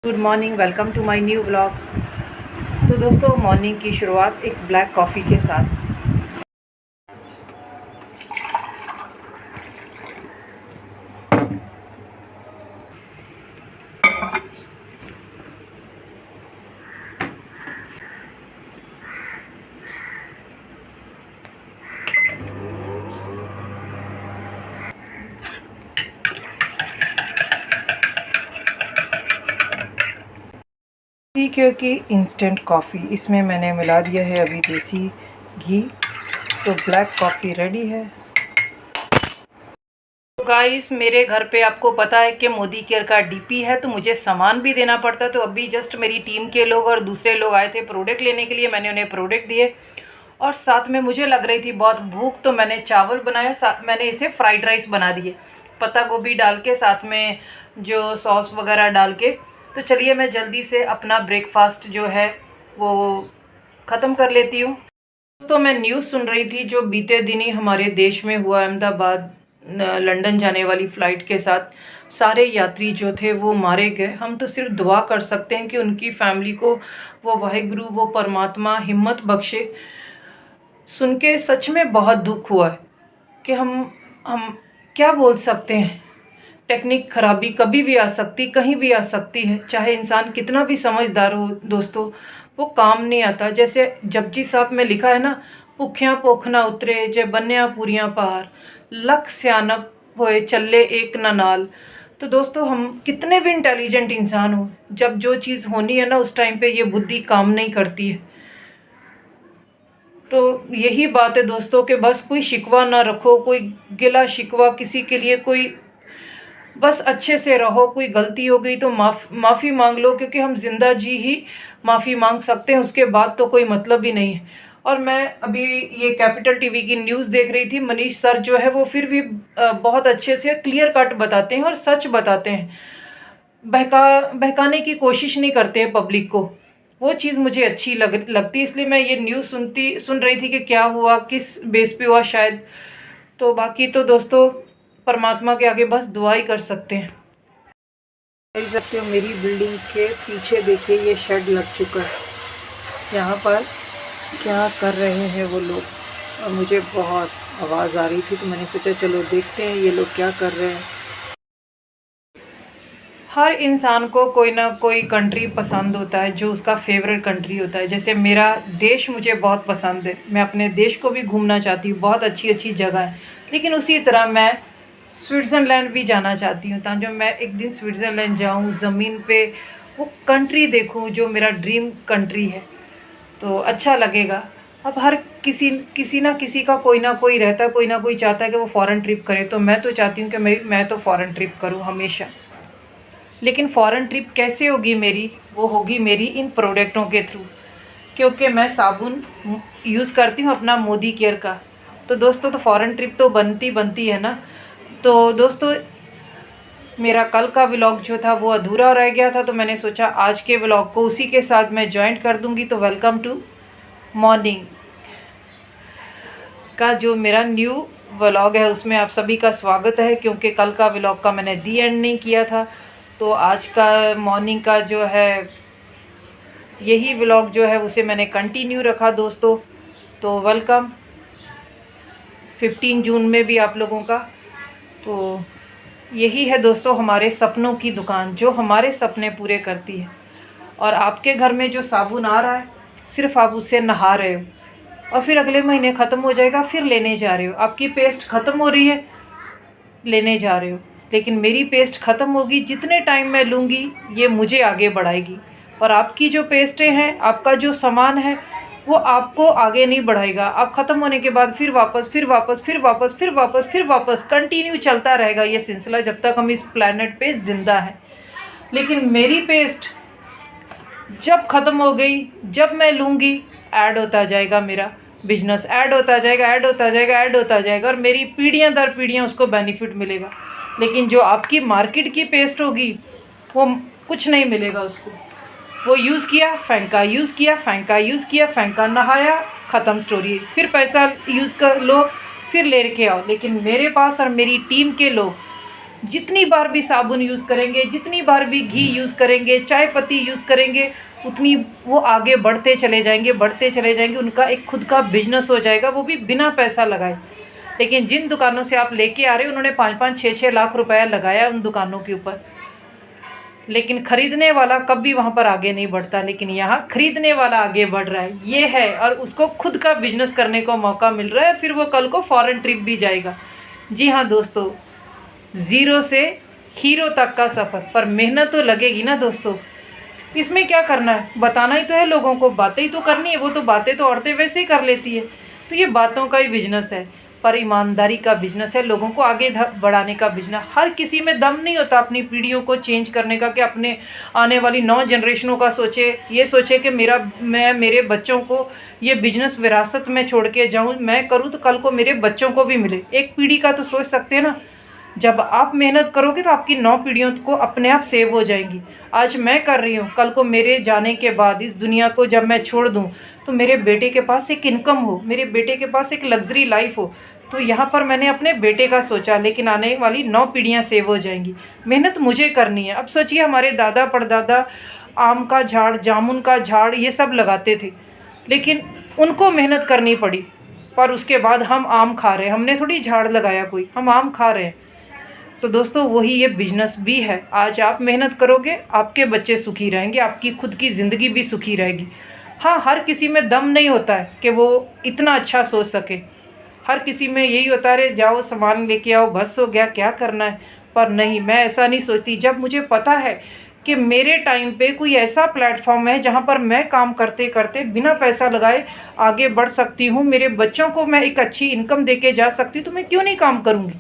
Good morning, welcome to my new blog. तो दोस्तों, morning की शुरुआत एक ब्लैक कॉफ़ी के साथ। टी केयर की इंस्टेंट कॉफ़ी, इसमें मैंने मिला दिया है अभी देसी घी। तो ब्लैक कॉफ़ी रेडी है। तो गाइस, मेरे घर पे आपको पता है कि मोदी केयर का डीपी है, तो मुझे सामान भी देना पड़ता है। तो अभी जस्ट मेरी टीम के लोग और दूसरे लोग आए थे प्रोडक्ट लेने के लिए, मैंने उन्हें प्रोडक्ट दिए। और साथ में मुझे लग रही थी बहुत भूख, तो मैंने चावल बनाया, साथ मैंने इसे फ्राइड राइस बना दिए पत्ता गोभी डाल के, साथ में जो सॉस वगैरह डाल के। तो चलिए मैं जल्दी से अपना ब्रेकफास्ट जो है वो ख़त्म कर लेती हूँ। तो मैं न्यूज़ सुन रही थी जो बीते दिन ही हमारे देश में हुआ। अहमदाबाद लंदन जाने वाली फ़्लाइट के साथ सारे यात्री जो थे वो मारे गए। हम तो सिर्फ दुआ कर सकते हैं कि उनकी फैमिली को वो वाहिगुरु, वो परमात्मा हिम्मत बख्शे। सुन के सच में बहुत दुख हुआ है कि हम क्या बोल सकते हैं। टेक्निक खराबी कभी भी आ सकती, कहीं भी आ सकती है, चाहे इंसान कितना भी समझदार हो दोस्तों, वो काम नहीं आता। जैसे जपजी साहब में लिखा है ना, भुखियां पोखना उतरे जे बन्या पूरियां पार, लख सियानप होए चले एक न नाल। तो दोस्तों, हम कितने भी इंटेलिजेंट इंसान हो, जब जो चीज़ होनी है ना उस टाइम पे ये बुद्धि काम नहीं करती है। तो यही बात है दोस्तों कि बस कोई शिकवा ना रखो, कोई गिला शिकवा किसी के लिए, कोई बस अच्छे से रहो। कोई गलती हो गई तो माफ़ी मांग लो, क्योंकि हम जिंदा जी ही माफ़ी मांग सकते हैं, उसके बाद तो कोई मतलब ही नहीं है। और मैं अभी ये कैपिटल टीवी की न्यूज़ देख रही थी। मनीष सर जो है वो फिर भी बहुत अच्छे से क्लियर कट बताते हैं और सच बताते हैं। बहकाने की कोशिश नहीं करते हैं पब्लिक को। वो चीज़ मुझे अच्छी लगती है, इसलिए मैं ये न्यूज़ सुन रही थी कि क्या हुआ, किस बेस पे हुआ शायद। तो बाकी तो दोस्तों, परमात्मा के आगे बस दुआ ही कर सकते हैं। देख सकते हो मेरी बिल्डिंग के पीछे, देखिए ये शेड लग चुका है। यहाँ पर क्या कर रहे हैं वो लोग, और मुझे बहुत आवाज़ आ रही थी तो मैंने सोचा चलो देखते हैं ये लोग क्या कर रहे हैं। हर इंसान को कोई ना कोई कंट्री पसंद होता है, जो उसका फेवरेट कंट्री होता है। जैसे मेरा देश मुझे बहुत पसंद है, मैं अपने देश को भी घूमना चाहती हूँ, बहुत अच्छी अच्छी जगह है। लेकिन उसी तरह मैं स्विट्ज़रलैंड भी जाना चाहती हूँ, ताकि मैं एक दिन स्विट्ज़रलैंड जाऊँ, ज़मीन पे वो कंट्री देखूँ जो मेरा ड्रीम कंट्री है। तो अच्छा लगेगा। अब हर किसी ना किसी का कोई ना कोई रहता है, कोई ना कोई चाहता है कि वो फ़ॉरेन ट्रिप करे। तो मैं तो चाहती हूँ कि मैं तो फ़ॉरेन ट्रिप करूँ हमेशा। लेकिन फ़ॉरेन ट्रिप कैसे होगी मेरी, वो होगी मेरी इन प्रोडक्टों के थ्रू, क्योंकि मैं साबुन यूज़ करती हूँ अपना मोदी केयर का। तो दोस्तों, तो फ़ॉरेन ट्रिप तो बनती है ना। तो दोस्तों, मेरा कल का व्लॉग जो था वो अधूरा रह गया था, तो मैंने सोचा आज के व्लॉग को उसी के साथ मैं जॉइंट कर दूँगी। तो वेलकम टू मॉर्निंग का जो मेरा न्यू व्लॉग है उसमें आप सभी का स्वागत है, क्योंकि कल का व्लॉग का मैंने दी एंड नहीं किया था। तो आज का मॉर्निंग का जो है यही व्लॉग जो है उसे मैंने कंटिन्यू रखा दोस्तों। तो वेलकम 15 जून में भी आप लोगों का। तो यही है दोस्तों हमारे सपनों की दुकान, जो हमारे सपने पूरे करती है। और आपके घर में जो साबुन आ रहा है, सिर्फ आप उससे नहा रहे हो, और फिर अगले महीने ख़त्म हो जाएगा, फिर लेने जा रहे हो। आपकी पेस्ट ख़त्म हो रही है, लेने जा रहे हो। लेकिन मेरी पेस्ट ख़त्म होगी, जितने टाइम मैं लूँगी ये मुझे आगे बढ़ाएगी। पर आपकी जो पेस्टें हैं, आपका जो सामान है, वो आपको आगे नहीं बढ़ाएगा। आप ख़त्म होने के बाद फिर वापस फिर वापस फिर वापस फिर वापस फिर वापस कंटिन्यू चलता रहेगा ये सिलसिला, जब तक हम इस प्लैनेट पे ज़िंदा हैं। लेकिन मेरी पेस्ट जब ख़त्म हो गई, जब मैं लूँगी, ऐड होता जाएगा मेरा बिजनेस, ऐड होता जाएगा, ऐड होता जाएगा, ऐड होता जाएगा, और मेरी पीढ़ियाँ दर पीढ़ियाँ उसको बेनिफिट मिलेगा। लेकिन जो आपकी मार्केट की पेस्ट होगी वो कुछ नहीं मिलेगा उसको। वो यूज़ किया फेंका, यूज़ किया फेंका, यूज़ किया फेंका, नहाया, ख़त्म स्टोरी। फिर पैसा यूज़ कर लो, फिर लेके आओ। लेकिन मेरे पास और मेरी टीम के लोग जितनी बार भी साबुन यूज़ करेंगे, जितनी बार भी घी यूज़ करेंगे, चाय पत्ती यूज़ करेंगे, उतनी वो आगे बढ़ते चले जाएंगे, बढ़ते चले जाएंगे। उनका एक खुद का बिजनेस हो जाएगा, वो भी बिना पैसा लगाए। लेकिन जिन दुकानों से आप लेके आ रहे हो, उन्होंने 5-5 6-6 लाख रुपया लगाया उन दुकानों के ऊपर, लेकिन ख़रीदने वाला कभी वहाँ पर आगे नहीं बढ़ता। लेकिन यहाँ ख़रीदने वाला आगे बढ़ रहा है, ये है, और उसको खुद का बिजनेस करने को मौका मिल रहा है। फिर वो कल को फॉरेन ट्रिप भी जाएगा। जी हाँ दोस्तों, ज़ीरो से हीरो तक का सफ़र, पर मेहनत तो लगेगी ना दोस्तों। इसमें क्या करना है, बताना ही तो है लोगों को, बातें ही तो करनी है। वो तो बातें तो औरतें वैसे ही कर लेती है। तो ये बातों का ही बिजनेस है, पर ईमानदारी का बिजनेस है, लोगों को आगे बढ़ाने का बिजनेस। हर किसी में दम नहीं होता अपनी पीढ़ियों को चेंज करने का, कि अपने आने वाली 9 जनरेशनों का सोचे, ये सोचे कि मैं मेरे बच्चों को ये बिजनेस विरासत में छोड़ के जाऊँ, मैं करूँ तो कल को मेरे बच्चों को भी मिले। एक पीढ़ी का तो सोच सकते हैं ना। जब आप मेहनत करोगे तो आपकी 9 पीढ़ियों को अपने आप सेव हो जाएंगी। आज मैं कर रही हूँ, कल को मेरे जाने के बाद इस दुनिया को जब मैं छोड़ दूँ, तो मेरे बेटे के पास एक इनकम हो, मेरे बेटे के पास एक लग्जरी लाइफ हो। तो यहाँ पर मैंने अपने बेटे का सोचा, लेकिन आने वाली 9 पीढ़ियाँ सेव हो जाएंगी। मेहनत मुझे करनी है। अब सोचिए, हमारे दादा परदादा आम का झाड़, जामुन का झाड़, ये सब लगाते थे, लेकिन उनको मेहनत करनी पड़ी, पर उसके बाद हम आम खा रहे हैं। हमने थोड़ी झाड़ लगाया कोई, हम आम खा रहे हैं। तो दोस्तों, वही ये बिजनेस भी है। आज आप मेहनत करोगे, आपके बच्चे सुखी रहेंगे, आपकी खुद की ज़िंदगी भी सुखी रहेगी। हाँ, हर किसी में दम नहीं होता है कि वो इतना अच्छा सोच सके। हर किसी में यही होता है, अरे जाओ सामान लेके आओ, बस हो गया, क्या करना है। पर नहीं, मैं ऐसा नहीं सोचती। जब मुझे पता है कि मेरे टाइम पे कोई ऐसा प्लेटफॉर्म है जहाँ पर मैं काम करते करते बिना पैसा लगाए आगे बढ़ सकती हूँ, मेरे बच्चों को मैं एक अच्छी इनकम दे के जा सकती हूँ, तो मैं क्यों नहीं काम करूँगी।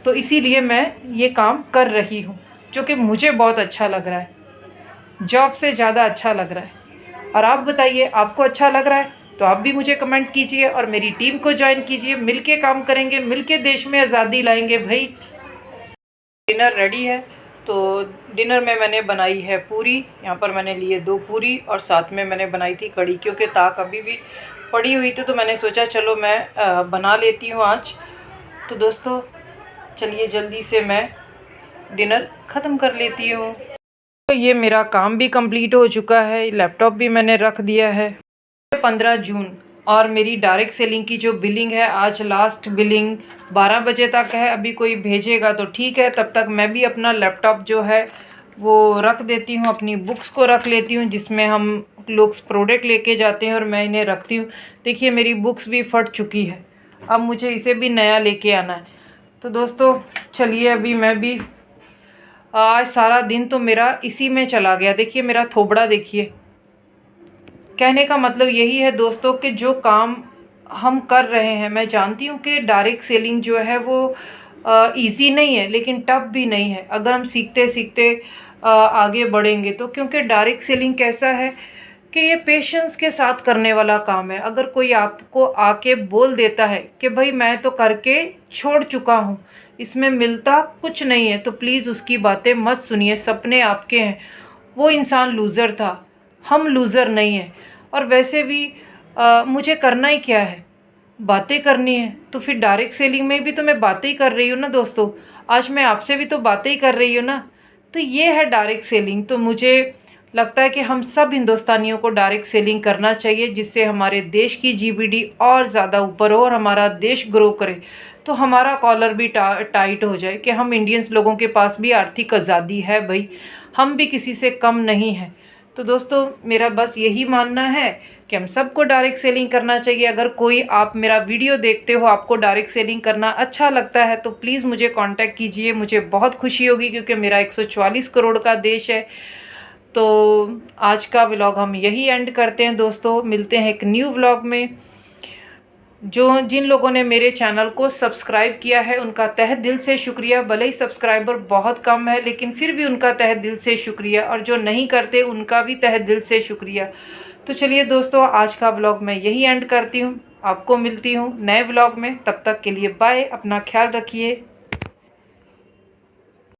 तो इसीलिए मैं ये काम कर रही हूँ, जो कि मुझे बहुत अच्छा लग रहा है, जॉब से ज़्यादा अच्छा लग रहा है। और आप बताइए, आपको अच्छा लग रहा है तो आप भी मुझे कमेंट कीजिए और मेरी टीम को ज्वाइन कीजिए। मिलके काम करेंगे, मिलके देश में आज़ादी लाएंगे भाई। डिनर रेडी है। तो डिनर में मैंने बनाई है पूरी। यहाँ पर मैंने लिए 2 पूरी और साथ में मैंने बनाई थी कड़ी, क्योंकि ताक अभी भी पड़ी हुई थी, तो मैंने सोचा चलो मैं बना लेती हूँ आज। तो दोस्तों चलिए, जल्दी से मैं डिनर ख़त्म कर लेती हूँ। तो ये मेरा काम भी कंप्लीट हो चुका है, लैपटॉप भी मैंने रख दिया है। 15 जून, और मेरी डायरेक्ट सेलिंग की जो बिलिंग है, आज लास्ट बिलिंग 12 बजे तक है। अभी कोई भेजेगा तो ठीक है, तब तक मैं भी अपना लैपटॉप जो है वो रख देती हूँ, अपनी बुक्स को रख लेती हूँ, जिसमें हम लोग प्रोडक्ट लेके जाते हैं और मैं इन्हें रखती हूँ। देखिए, मेरी बुक्स भी फट चुकी है, अब मुझे इसे भी नया लेके आना है। तो दोस्तों चलिए, अभी मैं भी, आज सारा दिन तो मेरा इसी में चला गया। देखिए मेरा थोबड़ा देखिए। कहने का मतलब यही है दोस्तों कि जो काम हम कर रहे हैं, मैं जानती हूँ कि डायरेक्ट सेलिंग जो है वो इजी नहीं है, लेकिन टफ भी नहीं है अगर हम सीखते सीखते आगे बढ़ेंगे तो। क्योंकि डायरेक्ट सेलिंग कैसा है कि ये पेशेंस के साथ करने वाला काम है। अगर कोई आपको आके बोल देता है कि भाई मैं तो करके छोड़ चुका हूँ, इसमें मिलता कुछ नहीं है, तो प्लीज़ उसकी बातें मत सुनिए। सपने आपके हैं, वो इंसान लूज़र था, हम लूज़र नहीं हैं। और वैसे भी मुझे करना ही क्या है, बातें करनी है। तो फिर डायरेक्ट सेलिंग में भी तो मैं बातें ही कर रही हूँ ना दोस्तों। आज मैं आपसे भी तो बातें ही कर रही हूँ ना। तो ये है डायरेक्ट सेलिंग। तो मुझे लगता है कि हम सब हिंदुस्तानियों को डायरेक्ट सेलिंग करना चाहिए, जिससे हमारे देश की जीडीपी और ज़्यादा ऊपर हो और हमारा देश ग्रो करे। तो हमारा कॉलर भी टाइट हो जाए कि हम इंडियंस लोगों के पास भी आर्थिक आज़ादी है भाई, हम भी किसी से कम नहीं हैं। तो दोस्तों मेरा बस यही मानना है कि हम सबको डायरेक्ट सेलिंग करना चाहिए। अगर कोई आप मेरा वीडियो देखते हो, आपको डायरेक्ट सेलिंग करना अच्छा लगता है, तो प्लीज़ मुझे कांटेक्ट कीजिए, मुझे बहुत खुशी होगी, क्योंकि मेरा 144 करोड़ का देश है। तो आज का व्लॉग हम यही एंड करते हैं दोस्तों, मिलते हैं एक न्यू व्लॉग में। जिन लोगों ने मेरे चैनल को सब्सक्राइब किया है उनका तहे दिल से शुक्रिया। भले ही सब्सक्राइबर बहुत कम है, लेकिन फिर भी उनका तहे दिल से शुक्रिया, और जो नहीं करते उनका भी तहे दिल से शुक्रिया। तो चलिए दोस्तों, आज का व्लॉग मैं यही एंड करती हूँ। आपको मिलती हूँ नए व्लॉग में, तब तक के लिए बाय, अपना ख्याल रखिए।